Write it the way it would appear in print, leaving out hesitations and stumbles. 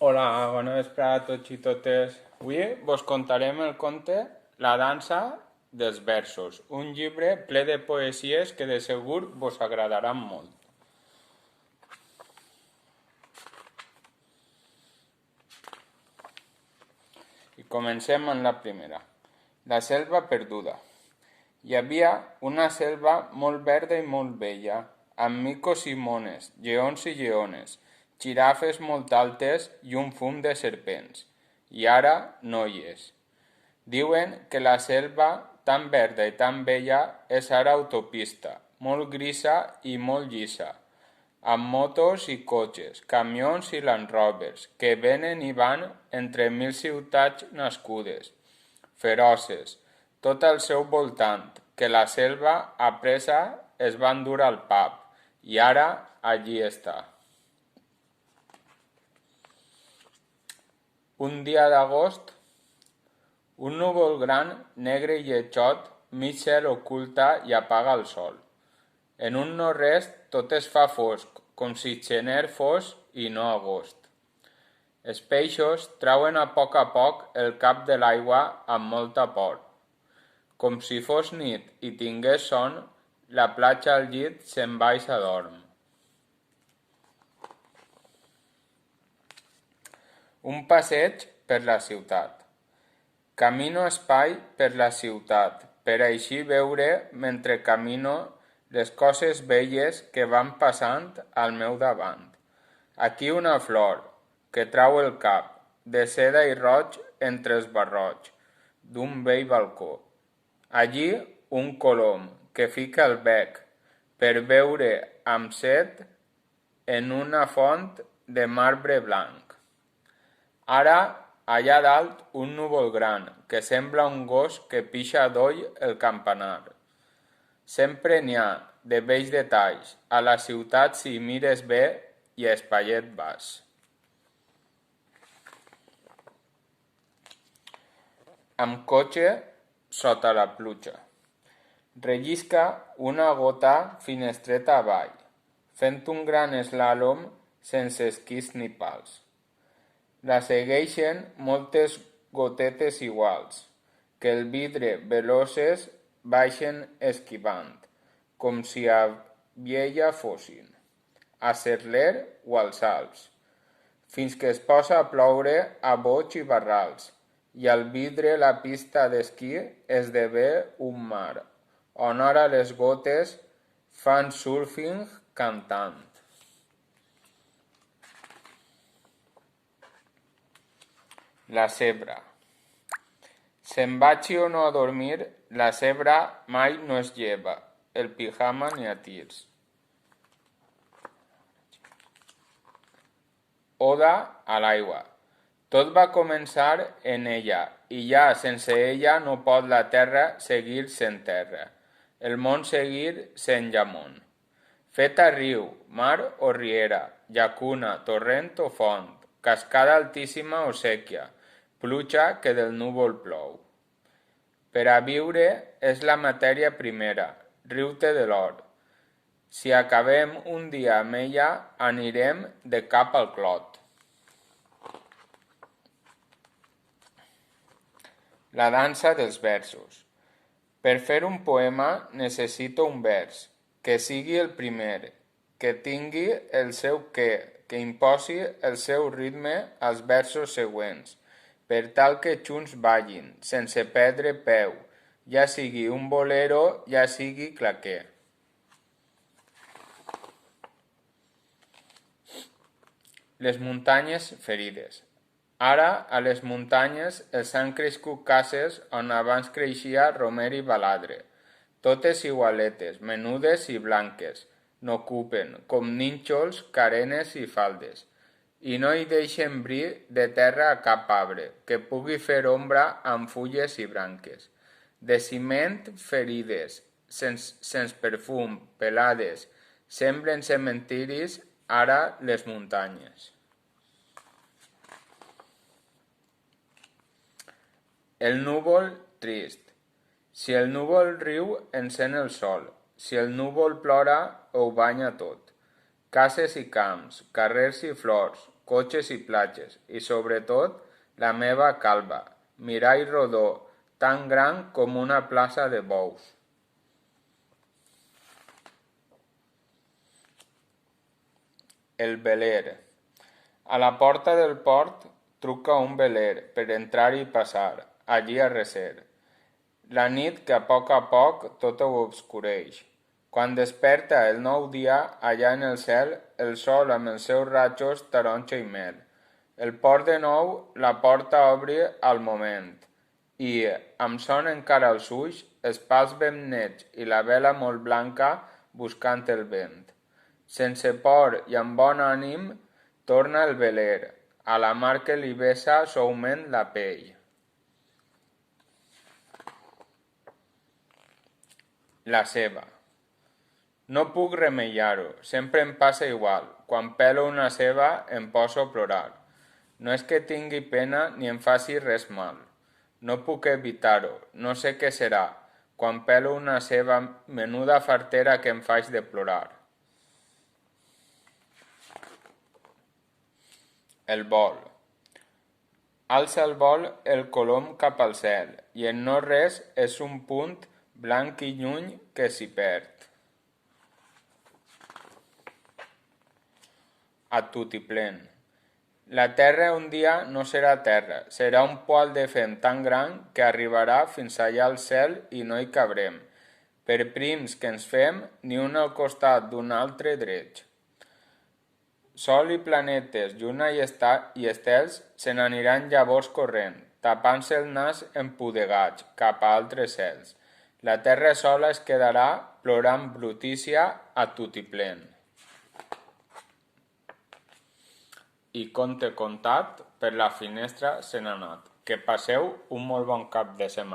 Hola, bona vesprada a tots i totes. Avui vos contarem el conte La dansa dels versos, un llibre ple de poesies que de segur vos agradaran molt. I comencem amb la primera. La selva perduda. Hi havia una selva molt verda i molt bella, amb micos i mones, lleons i lleones, girafes molt altes i un fum de serpents. I ara no hi és. Diuen que la selva, tan verda i tan bella, és ara autopista, molt grisa i molt llisa, amb motos i cotxes, camions i Land Rovers, que venen i van entre 1000 ciutats nascudes, feroces, tot al seu voltant, que la selva apressa es va endur al pap, i ara allí està. Un dia d'agost, un núvol gran, negre i lletjot, mig cel oculta i apaga el sol. En un no-res tot es fa fosc, com si gener fos i no agost. Els peixos trauen a poc el cap de l'aigua amb molta por. Com si fos nit i tingués son, la platja al llit se'n va i s'adorm. Un passeig per la ciutat. Camino espai per la ciutat, per així veure, mentre camino, les coses belles que van passant al meu davant. Aquí una flor, que trau el cap, de seda i roig entre els barrots, d'un vell balcó. Allí un colom, que fica el bec, per beure amb set en una font de marbre blanc. Ara, allà dalt, un núvol gran, que sembla un gos que pixa d'oll el campanar. Sempre n'hi ha, de vells detalls, a la ciutat si mires bé i a espaiet vas. Amb cotxe sota la pluja. Rellisca una gota finestreta avall, fent un gran eslàlom sense esquís ni pals. La segueixen moltes gotetes iguals, que el vidre veloces baixen esquivant, com si a Viella fossin, a Cerler o als Alps, fins que es posa a ploure a boig i barrals, i al vidre la pista d'esquí esdevé un mar, on ara les gotes fan surfing cantant. La zebra. Se'n vagi o no a dormir, la zebra mai no es lleva el pijama ni a tirs. Oda a l'aigua. Tot va començar en ella, i ja sense ella no pot la terra seguir sent terra, el món seguir sent llamón. Feta riu, mar o riera, llacuna, torrent o font, cascada altíssima o sèquia, pluja que del núvol plou. Per a viure és la matèria primera, riu-te de l'or. Si acabem un dia amb ella, anirem de cap al clot. La dansa dels versos. Per fer un poema necessito un vers, que sigui el primer, que tingui el seu que imposi el seu ritme als versos següents, per tal que junts ballin, sense perdre peu, ja sigui un bolero, ja sigui claquer. Les muntanyes ferides. Ara, a les muntanyes els han crescut cases on abans creixia romer i baladre, totes igualetes, menudes i blanques, n'ocupen, com nínxols, carenes i faldes, i no hi deixen bri de terra a cap arbre, que pugui fer ombra amb fulles i branques. De ciment ferides, sens perfum, pelades, semblen cementiris ara les muntanyes. El núvol trist. Si el núvol riu, encén el sol. Si el núvol plora, ho banya tot. Cases i camps, carrers i flors, cotxes i platges, i sobretot la meva calba, mirall rodó, tan gran com una plaça de bous. El veler. A la porta del port truca un veler per entrar i passar, allí a recer. La nit que a poc tot ho obscureix. Quan desperta el nou dia, allà en el cel, el sol amb els seus rajos taronja i mel. El port de nou la porta obri al moment, i, amb son encara als ulls, els pals ben nets i la vela molt blanca buscant el vent. Sense por i amb bon ànim, torna el veler, a la mar que li vessa suaument la pell. La ceba. No puc remeiar-ho, sempre em passa igual, quan pelo una ceba em poso a plorar. No és que tingui pena ni em faci res mal. No puc evitar-ho, no sé què serà, quan pelo una ceba menuda fartera que em faig de plorar. El vol. Alça el vol el colom cap al cel, i en no res és un punt blanc i lluny que s'hi perd. A tutiplén. La terra un dia no serà terra, serà un poal de fem tan gran que arribarà fins allà al cel i no hi cabrem. Per prims que ens fem, ni un al costat d'un altre dret. Sol i planetes, lluna i estels se n'aniran llavors corrent, tapant-se el nas empudegats cap a altres cels. La terra sola es quedarà plorant brutícia a tutiplén. I conte contat, per la finestra se n'ha anat. Que passeu un molt bon cap de setmana.